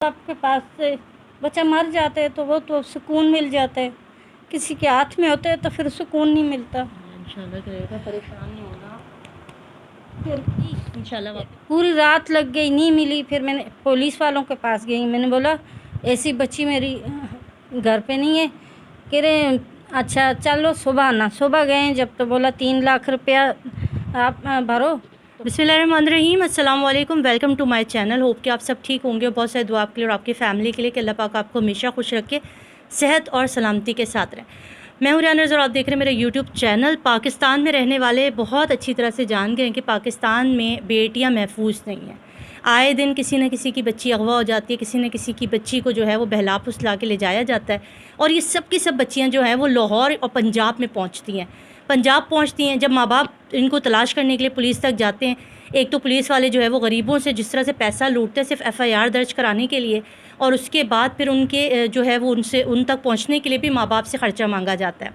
आपके पास से बच्चा मर जाता है तो वो तो सुकून मिल जाता है, किसी के हाथ में होता है तो फिर सुकून नहीं मिलता। इंशाल्लाह करेगा, परेशान नहीं होना फिर इंशाल्लाह। पूरी रात लग गई, नहीं मिली। फिर मैंने पुलिस वालों के पास गई, मैंने बोला ऐसी बच्ची मेरी घर पे नहीं है। कह रहे अच्छा चलो सुबह आना। सुबह गए जब तो बोला 3 लाख रुपया आप भरो। बिस्मिल्लाहिर्रहमानिर्रहीम, अस्सलाम वालेकुम, welcome to my channel. Hope कि आप सब ठीक होंगे और बहुत सारे दुआ आपके लिए और आपकी फ़ैमिली के लिए कि अल्लाह पाक आपको हमेशा खुश रखे, सेहत और सलामती के साथ रहे। मैं हूँ रियान नज़र, आप देख रहे हैं मेरा यूट्यूब चैनल। पाकिस्तान में रहने वाले बहुत अच्छी तरह से जान गए हैं कि पाकिस्तान में बेटियाँ महफूज नहीं हैं। आए दिन किसी न किसी की बच्ची अगवा हो जाती है, किसी न किसी की बच्ची को जो है वो बहला फुसला के ले जाया जाता है। और ये सब की सब बच्चियाँ जो हैं वो लाहौर और पंजाब में पहुँचती हैं। पंजाब पहुँचती हैं, जब माँ बाप इनको तलाश करने के लिए पुलिस तक जाते हैं, एक तो पुलिस वाले जो है वो गरीबों से जिस तरह से पैसा लूटते हैं सिर्फ FIR दर्ज कराने के लिए, और उसके बाद फिर उनके जो है वो उन तक पहुँचने के लिए भी माँ बाप से ख़र्चा मांगा जाता है।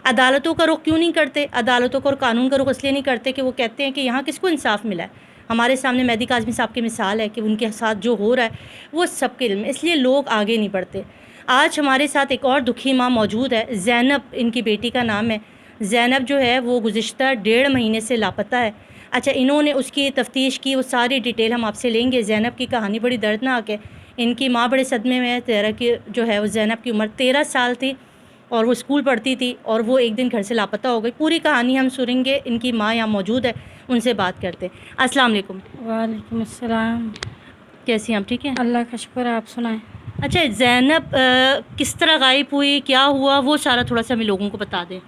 अदालतों का रुख क्यों नहीं करते? अदालतों का और कानून का रुख इसलिए नहीं करते कि वो कहते हैं कि यहाँ किसको इंसाफ मिला है। हमारे सामने मेहदी काज़मी साहब की मिसाल है कि उनके साथ जो हो रहा है वो सबके इल्म, इसलिए लोग आगे नहीं बढ़ते। आज हमारे साथ एक और दुखी माँ मौजूद है, ज़ैनब इनकी बेटी का नाम है। ज़ैनब जो है वो गुज़िश्ता 1.5 महीने से लापता है। अच्छा, इन्होंने उसकी तफ्तीश की, वो सारी डिटेल हम आपसे लेंगे। ज़ैनब की कहानी बड़ी दर्दनाक है। इनकी माँ बड़े सदमे में है। 13 की जो है वो ज़ैनब की उम्र 13 साल थी और वो स्कूल पढ़ती थी और वो एक दिन घर से लापता हो गई। पूरी कहानी हम सुनेंगे, इनकी माँ यहाँ मौजूद है, उनसे बात करते हैं। अस्सलाम वालेकुम। वालेकुम अस्सलाम। कैसी हैं आप? ठीक है, अल्लाह का शुक्र है, आप सुनाएं। अच्छा, ज़ैनब किस तरह गायब हुई, क्या हुआ, वो सारा थोड़ा सा हमें लोगों को बता दें।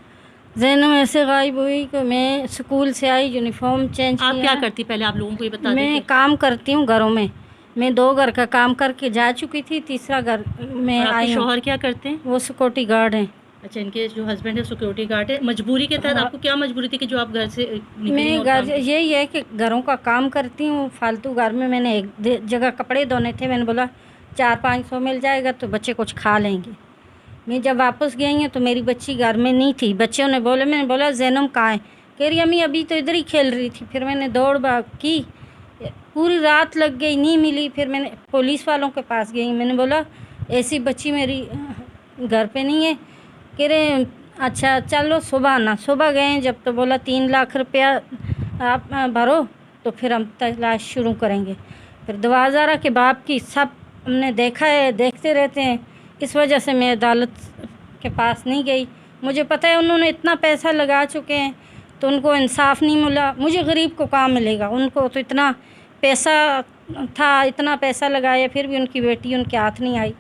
ज़ैनब ऐसे गायब हुई कि मैं स्कूल से आई, यूनिफॉर्म चेंज आप किया। क्या करती पहले आप लोगों को ये बता दें। मैं काम करती हूँ घरों में। मैं 2 घर का काम करके जा चुकी थी, तीसरा घर में आपके आई हूँ। शौहर क्या करते हैं? वो सिक्योरिटी गार्ड हैं। अच्छा, इनके जो हस्बैंड है सिक्योरिटी गार्ड है। मजबूरी के तहत आपको क्या मजबूरी थी कि जो आप घर से निकली मैं और घर काम की? यही है कि घरों का काम करती हूँ फालतू। घर में मैंने एक जगह कपड़े धोने थे, मैंने बोला 400-500 मिल जाएगा तो बच्चे कुछ खा लेंगे। मैं जब वापस गई हूँ तो मेरी बच्ची घर में नहीं थी। बच्चों ने बोले, मैंने बोला ज़ैनब कहाँ है? कह रही अम्मी अभी तो इधर ही खेल रही थी। फिर मैंने दौड़ भाग की, पूरी रात लग गई, नहीं मिली। फिर मैंने पुलिस वालों के पास गई, मैंने बोला ऐसी बच्ची मेरी घर पे नहीं है। कह रहे अच्छा चलो सुबह आना। सुबह गए जब तो बोला 3 लाख रुपया आप भरो तो फिर हम तलाश शुरू करेंगे। फिर दवाज़ारा के बाप की सब हमने देखा है, देखते रहते हैं। इस वजह से मैं अदालत के पास नहीं गई। मुझे पता है उन्होंने इतना पैसा लगा चुके हैं तो उनको इंसाफ नहीं मिला। मुझे गरीब को कहाँ मिलेगा? उनको तो इतना पैसा था, इतना पैसा लगाया, फिर भी उनकी बेटी उनके हाथ नहीं आई।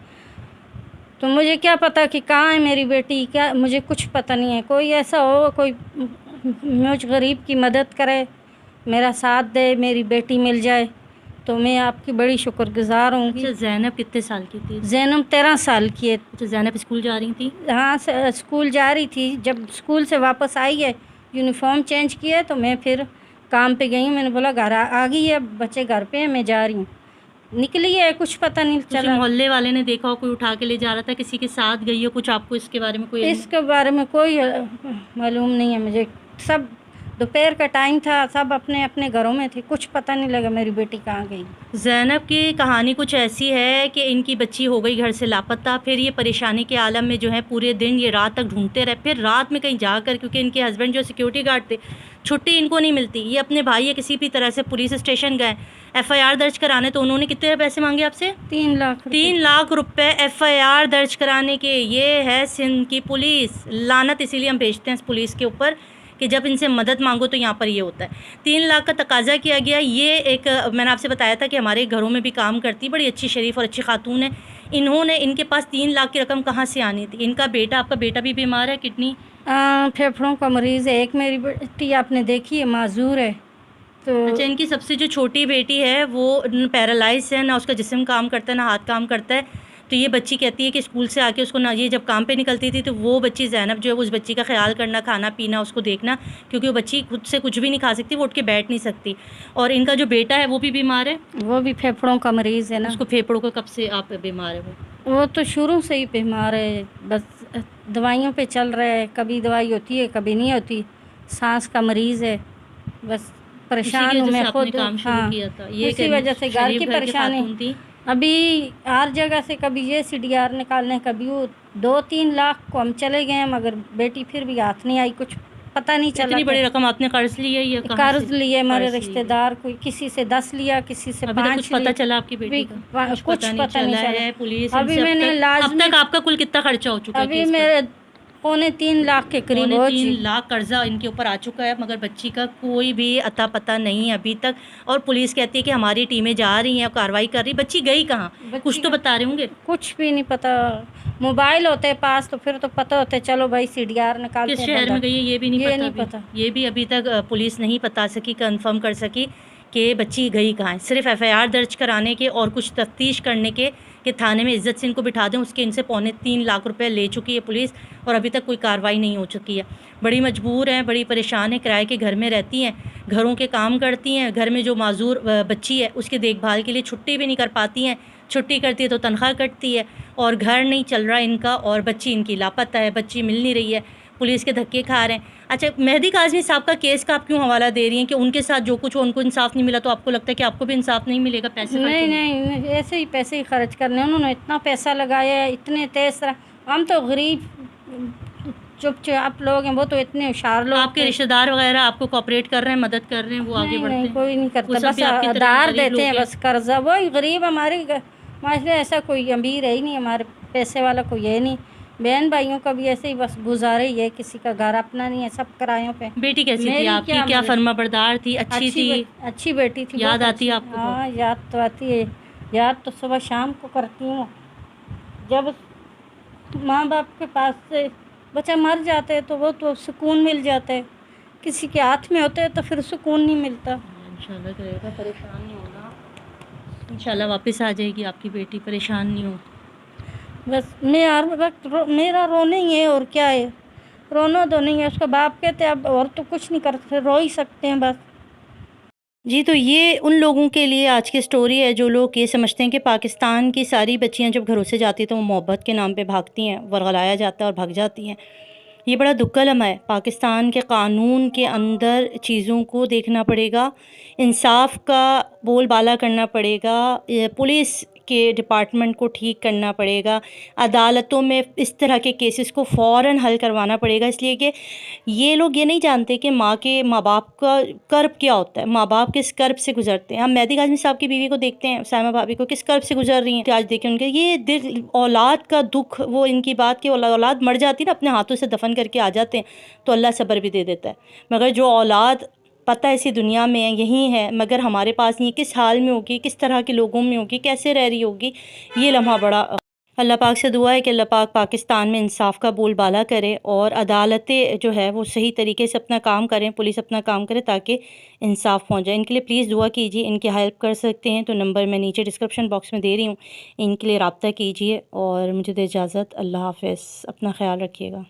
तो मुझे क्या पता कि कहाँ है मेरी बेटी, क्या मुझे कुछ पता नहीं है। कोई ऐसा हो, कोई मुझ गरीब की मदद करे, मेरा साथ दे, मेरी बेटी मिल जाए तो मैं आपकी बड़ी शुक्रगुजार होंगी। अच्छा, ज़ैनब कितने साल की थी? ज़ैनब 13 साल की है। अच्छा, ज़ैनब स्कूल जा रही थी? हाँ, स्कूल जा रही थी। जब स्कूल से वापस आई है, यूनिफॉर्म चेंज किया तो मैं फिर काम पे गई हूँ। मैंने बोला घर आ गई है, बच्चे घर पे हैं, मैं जा रही हूँ। निकली है, कुछ पता नहीं चला। मोहल्ले वाले ने देखा हो कोई उठा के ले जा रहा था, किसी के साथ गई हो, कुछ आपको इसके बारे में कोई इसके बारे में कोई मालूम नहीं है मुझे। सब दोपहर का टाइम था, सब अपने अपने घरों में थे, कुछ पता नहीं लगा मेरी बेटी कहाँ गई। ज़ैनब की कहानी कुछ ऐसी है कि इनकी बच्ची हो गई घर से लापता। फिर ये परेशानी के आलम में जो है पूरे दिन ये रात तक ढूंढते रहे। फिर रात में कहीं जाकर, क्योंकि इनके हस्बैंड जो सिक्योरिटी गार्ड थे, छुट्टी इनको नहीं मिलती, ये अपने भाई या किसी भी तरह से पुलिस स्टेशन गए FIR दर्ज कराने। तो उन्होंने कितने पैसे मांगे आपसे? 3 लाख। 3 लाख रुपए FIR दर्ज कराने के। ये है सिंध की पुलिस। लानत इसीलिए हम भेजते हैं इस पुलिस के ऊपर कि जब इनसे मदद मांगो तो यहाँ पर ये होता है। 3 लाख का तकाजा किया गया। ये एक मैंने आपसे बताया था कि हमारे घरों में भी काम करती, बड़ी अच्छी शरीफ और अच्छी खातून है। इन्होंने, इनके पास 3 लाख की रकम कहाँ से आनी थी? इनका बेटा, आपका बेटा भी बीमार है, किडनी फेफड़ों का मरीज़ है। एक मेरी बेटी आपने देखी है, माजूर है। तो अच्छा, इनकी सबसे जो छोटी बेटी है वो पैरालाइज है, ना उसका जिस्म काम करता है ना हाथ काम करता है। तो ये बच्ची कहती है कि स्कूल से आके उसको ना, ये जब काम पे निकलती थी तो वो बच्ची ज़ैनब जो है उस बच्ची का ख्याल करना, खाना पीना उसको देखना, क्योंकि वो बच्ची खुद से कुछ भी नहीं खा सकती, वो उठ के बैठ नहीं सकती। और इनका जो बेटा है वो भी बीमार है। वो भी फेफड़ों का मरीज़ है ना। उसको फेफड़ों का कब से आप बीमार है? वो तो शुरू से ही बीमार है, बस दवाइयों पे चल रहा है। कभी दवाई होती है, कभी नहीं होती। सांस का मरीज़ है, बस परेशान हूँ मैं खुद। काम शुरू हाँ, किया था ये इसी वजह से घर की परेशानी। अभी हर जगह से कभी ये CDR निकालने, कभी वो 2-3 लाख को हम चले गए हैं, मगर बेटी फिर भी हाथ नहीं आई, कुछ पता नहीं चला। इतनी बड़ी रकम आपने कर्ज ली है, ये कहाँ कर्ज से लिए हमारे कर्ज ली है? रिश्तेदार, कोई किसी से 10 लिया, किसी से अभी तक 5 कुछ पता लिए। चला आपकी बेटी का? कुछ पता नहीं चला है। पुलिस अभी इनसे मैंने अब तक आपका कुल कितना खर्चा हो चुका है अभी केस पर? मेरे 2.25 लाख के करीब पौने हो 3 चुकी। लाख कर्जा इनके ऊपर आ चुका है, मगर बच्ची का कोई भी अता पता नहीं अभी तक। और पुलिस कहती है कि हमारी टीमें जा रही हैं, कार्रवाई कर रही। बच्ची गई कहाँ? कुछ तो बता रहे होंगे। कुछ भी नहीं पता। मोबाइल होते पास तो फिर तो पता होते, चलो भाई CDR निकालते किस हैं। शहर में गई है ये भी नहीं ये पता नहीं अभी। पता। ये भी अभी तक पुलिस नहीं बता सकी, कंफर्म कर सकी कि बच्ची गई कहाँ है। सिर्फ FIR दर्ज कराने के और कुछ तफ्तीश करने के कि थाने में इज्जत से इनको बिठा दें, उसके इनसे 2.25 लाख रुपए ले चुकी है पुलिस, और अभी तक कोई कार्रवाई नहीं हो चुकी है। बड़ी मजबूर हैं, बड़ी परेशान है, किराए के घर में रहती हैं, घरों के काम करती हैं, घर में जो माजूर बच्ची है उसकी देखभाल के लिए छुट्टी भी नहीं कर पाती हैं। छुट्टी करती है तो तनख्वाह कटती है, और घर नहीं चल रहा इनका, और बच्ची इनकी लापता है, बच्ची मिल नहीं रही है, पुलिस के धक्के खा रहे हैं। अच्छा, मेहदी काज़मी साहब का केस का आप क्यों हवाला दे रही हैं कि उनके साथ जो कुछ हो उनको इंसाफ नहीं मिला, तो आपको लगता है कि आपको भी इंसाफ नहीं मिलेगा? पैसे नहीं, ऐसे ही पैसे ही खर्च करने, उन्होंने इतना पैसा लगाया है, इतने तेज तरह। हम तो गरीब चुपचाप लोग हैं, वो तो इतने होशियार लोग। आपके रिश्तेदार वगैरह आपको कोऑपरेट कर रहे हैं, मदद कर रहे हैं, वो आगे बढ़ते हैं? कोई नहीं करता, वो सब बस भी आपकी तरह आधार गरीब देते लोग हैं, हैं? बस कर्जा। वही गरीब हमारे माशरे, ऐसा कोई अमीर है ही नहीं हमारे, पैसे वाला कोई है नहीं। बहन भाइयों का भी ऐसे ही बस गुजारे ही है, किसी का घर अपना नहीं है, सब किरायों पे। बेटी कैसी थी मेरी आपकी? क्या फर्माबरदार थी? अच्छी थी? अच्छी बेटी थी। याद बहुत आती है अच्छी। आपको? हाँ, याद तो आती है। याद तो सुबह शाम को करती हूँ। जब माँ बाप के पास से बच्चा मर जाते है तो वो तो सुकून मिल जाता है, किसी के हाथ में होते हैं तो फिर सुकून नहीं मिलता। इंशाल्लाह करेगा, परेशान नहीं होगा, इंशाल्लाह वापस आ जाएगी आपकी बेटी, परेशान नहीं हो। बस मैं हर वक्त मेरा रोना ही है, और क्या है, रोना तो नहीं है। उसका बाप कहते अब और तो कुछ नहीं कर सकते, रो ही सकते हैं बस। जी, तो ये उन लोगों के लिए आज की स्टोरी है जो लोग ये समझते हैं कि पाकिस्तान की सारी बच्चियां जब घरों से जाती हैं तो वो मोहब्बत के नाम पे भागती हैं, वरगलाया जाता है और भाग जाती हैं। ये बड़ा दुख का लम्हा है। पाकिस्तान के कानून के अंदर चीज़ों को देखना पड़ेगा, इंसाफ का बोलबाला करना पड़ेगा, पुलिस के डिपार्टमेंट को ठीक करना पड़ेगा, अदालतों में इस तरह के केसेस को फ़ौरन हल करवाना पड़ेगा। इसलिए कि ये लोग ये नहीं जानते कि माँ बाप का कर्ब क्या होता है, माँ बाप किस कर्ब से गुजरते हैं। हम मेहदी काज़मी साहब की बीवी को देखते हैं, साइमा भाभी को, किस कर्ब से गुजर रही हैं। कि आज देखें उनके ये दिल, औलाद का दुख, वो इनकी बात की औलाद मर जाती है ना, अपने हाथों से दफन करके आ जाते हैं तो अल्लाह सब्र भी दे देता है। मगर जो औलाद पता है इसी दुनिया में है, यही है, मगर हमारे पास नहीं, किस हाल में होगी, किस तरह के लोगों में होगी, कैसे रह रही होगी, ये लम्हा बड़ा। अल्लाह पाक से दुआ है कि अल्लाह पाक पाकिस्तान में इंसाफ का बोलबाला करे और अदालतें जो है वो सही तरीके से अपना काम करें, पुलिस अपना काम करे ताकि इंसाफ पहुंच जाए। इनके लिए प्लीज़ दुआ कीजिए, इनकी हेल्प कर सकते हैं तो नंबर मैं नीचे डिस्क्रिप्शन बॉक्स में दे रही हूँ, इनके लिए रब्ता कीजिए। और मुझे दे इजाज़त, अल्लाह हाफ़िज़, अपना ख्याल रखिएगा।